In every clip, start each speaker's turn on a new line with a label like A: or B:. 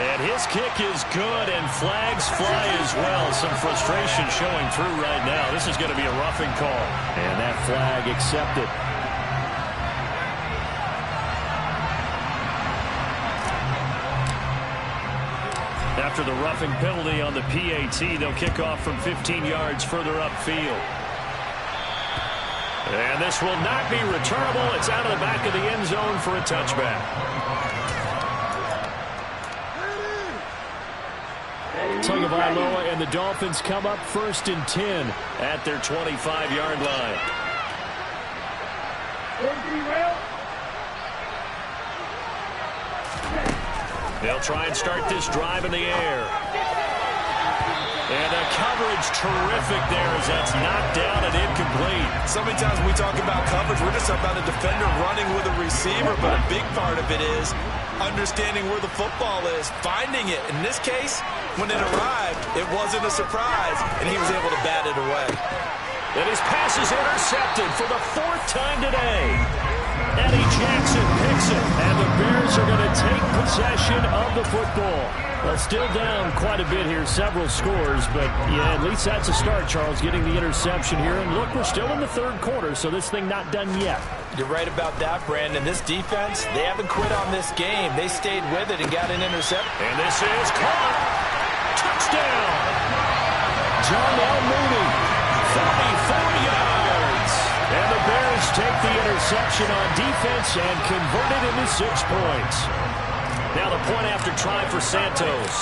A: And his kick is good, and flags fly as well. Some frustration showing through right now. This is going to be a roughing call. And that flag accepted. After the roughing penalty on the PAT, they'll kick off from 15 yards further upfield. And this will not be returnable. It's out of the back of the end zone for a touchback. Tagovailoa and the Dolphins come up 1st and 10 at their 25-yard line. They'll try and start this drive in the air. And the coverage terrific there as that's knocked down and incomplete.
B: So many times when we talk about coverage, we're just talking about a defender running with a receiver, but a big part of it is understanding where the football is, finding it. In this case, when it arrived, it wasn't a surprise, and he was able to bat it away.
A: And his pass is intercepted for the 4th time today. Eddie Jackson picks it, and the Bears are going to take possession of the football. Well, still down quite a bit here, several scores, but yeah, at least that's a start, Charles, getting the interception here. And look, we're still in the 3rd quarter, so this thing not done yet.
B: You're right about that, Brandon. This defense, they haven't quit on this game. They stayed with it and got an interception.
A: And this is caught. Touchdown. Darnell Mooney, 44 yards. And the Bears take the interception on defense and convert it into 6 points. Now the point after try for Santos.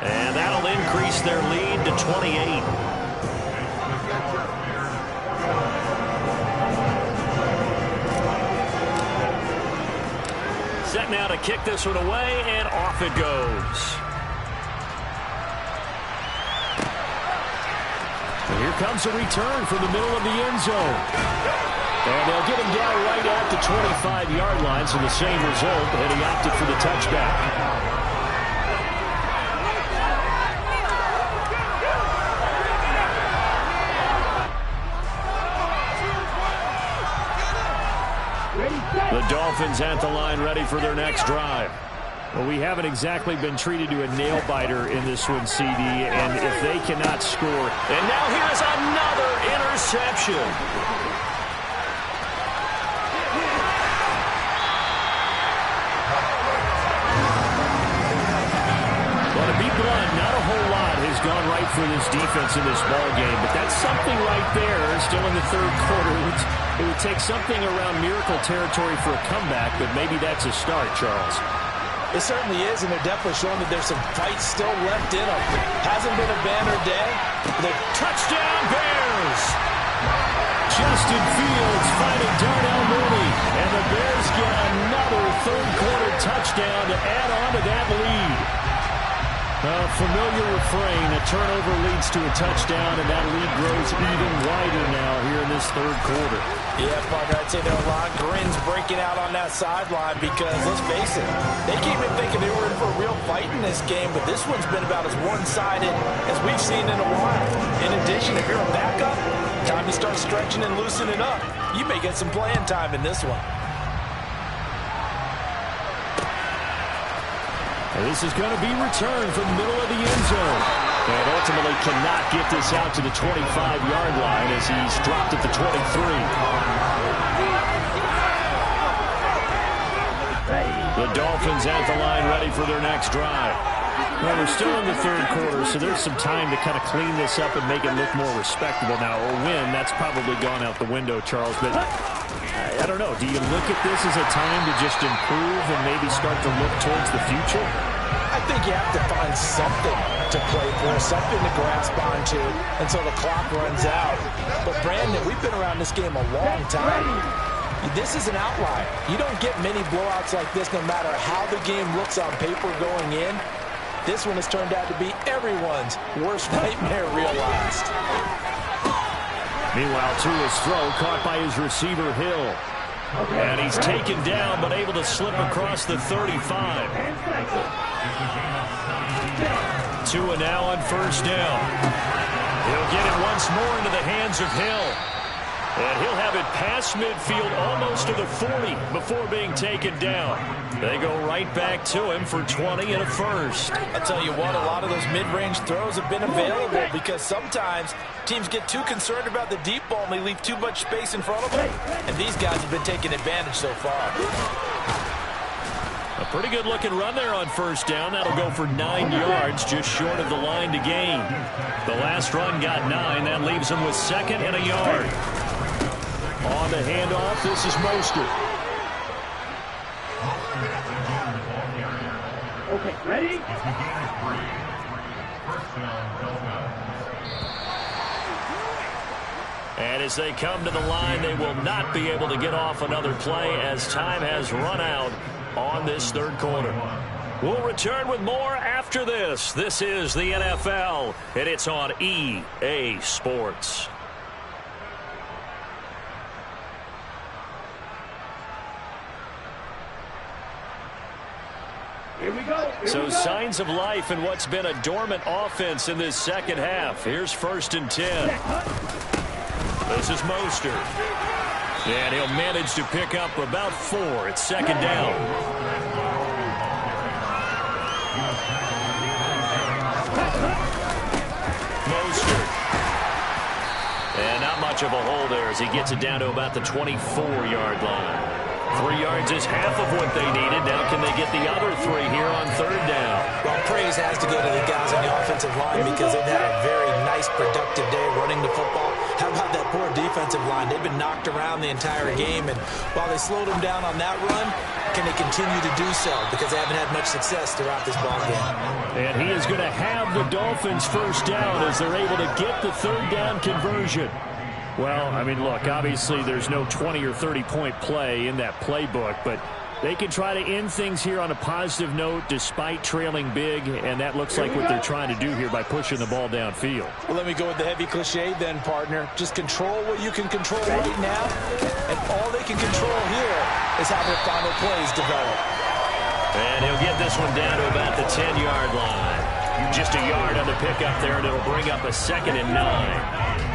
A: And that'll increase their lead to 28. Set now to kick this one away, and off it goes. Here comes a return from the middle of the end zone. And they'll get him down right at the 25-yard line, so the same result, and he opted for the touchback. The Dolphins at the line ready for their next drive. Well, we haven't exactly been treated to a nail-biter in this one, CD, and if they cannot score. And now here's another interception. Well, to be blunt, not a whole lot has gone right for this defense in this ball game, but that's something right there. Still in the 3rd quarter. It would take something around miracle territory for a comeback, but maybe that's a start, Charles.
B: It certainly is, and they're definitely showing that there's some fight still left in them. Hasn't been a banner day. The
A: touchdown Bears! Justin Fields finding Darnell Mooney, and the Bears get another 3rd quarter touchdown to add on to that lead. A familiar refrain, a turnover leads to a touchdown, and that lead grows even wider now here in this 3rd quarter.
B: Yeah, partner, I'd say there are a lot of grins breaking out on that sideline because, let's face it, they came in thinking they were in for a real fight in this game, but this one's been about as one-sided as we've seen in a while. In addition, if you're a backup, time to start stretching and loosening up. You may get some playing time in this one.
A: And this is going to be returned from the middle of the end zone. And ultimately cannot get this out to the 25-yard line as he's dropped at the 23. The Dolphins at the line ready for their next drive. Well, we're still in the 3rd quarter, so there's some time to kind of clean this up and make it look more respectable now. Or win, that's probably gone out the window, Charles. But I don't know. Do you look at this as a time to just improve and maybe start to look towards the future?
B: I think you have to find something to play for, something to grasp onto until the clock runs out. But, Brandon, we've been around this game a long time. This is an outlier. You don't get many blowouts like this no matter how the game looks on paper going in. This one has turned out to be everyone's worst nightmare realized.
A: Meanwhile, Tua's throw caught by his receiver, Hill. And he's taken down, but able to slip across the 35. Tua now on 1st down. He'll get it once more into the hands of Hill. And he'll have it past midfield almost to the 40 before being taken down. They go right back to him for 20 and a first.
B: I tell you what, a lot of those mid-range throws have been available because sometimes teams get too concerned about the deep ball and they leave too much space in front of them. And these guys have been taking advantage so far.
A: A pretty good looking run there on first down. That'll go for 9 yards, just short of the line to gain. The last run got 9. That leaves him with 2nd and a yard. On the handoff, this is Mostert.
C: Okay, ready?
A: And as they come to the line, they will not be able to get off another play as time has run out on this third quarter. We'll return with more after this. This is the NFL, and it's on EA Sports.
C: Here we go.
A: So signs of life in what's been a dormant offense in this second half. Here's 1st and 10. This is Mostert. And he'll manage to pick up about 4. It's 2nd down. Mostert. And not much of a hole there as he gets it down to about the 24-yard line. 3 yards is half of what they needed. Now can they get the other 3 here on 3rd down?
B: Well, praise has to go to the guys on the offensive line because they've had a very nice, productive day running the football. How about that poor defensive line? They've been knocked around the entire game, and while they slowed them down on that run, can they continue to do so? Because they haven't had much success throughout this ball game.
A: And he is going to have the Dolphins' first down as they're able to get the 3rd down conversion. Well, I mean, look, obviously there's no 20 or 30-point play in that playbook, but they can try to end things here on a positive note despite trailing big, and that looks like what they're trying to do here by pushing the ball downfield.
B: Well, let me go with the heavy cliche then, partner. Just control what you can control right now, and all they can control here is how their final plays develop.
A: And he'll get this one down to about the 10-yard line. Just a yard on the pickup there, and it'll bring up a 2nd and 9.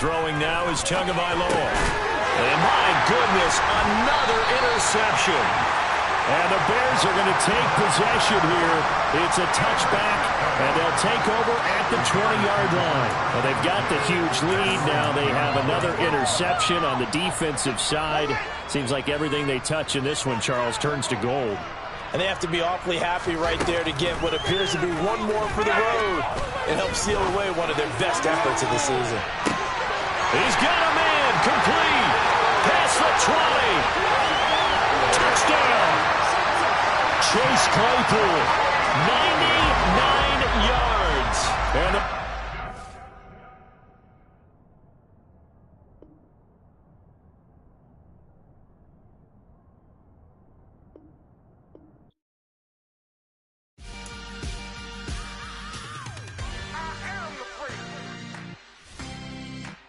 A: Throwing now is Tagovailoa. And my goodness, another interception. And the Bears are going to take possession here. It's a touchback, and they'll take over at the 20-yard line. Well, they've got the huge lead. Now they have another interception on the defensive side. Seems like everything they touch in this one, Charles, turns to gold.
B: And they have to be awfully happy right there to get what appears to be one more for the road and help seal away one of their best efforts of the season.
A: He's got a man, complete, past the 20, touchdown, Chase Claypool, 99 yards, and the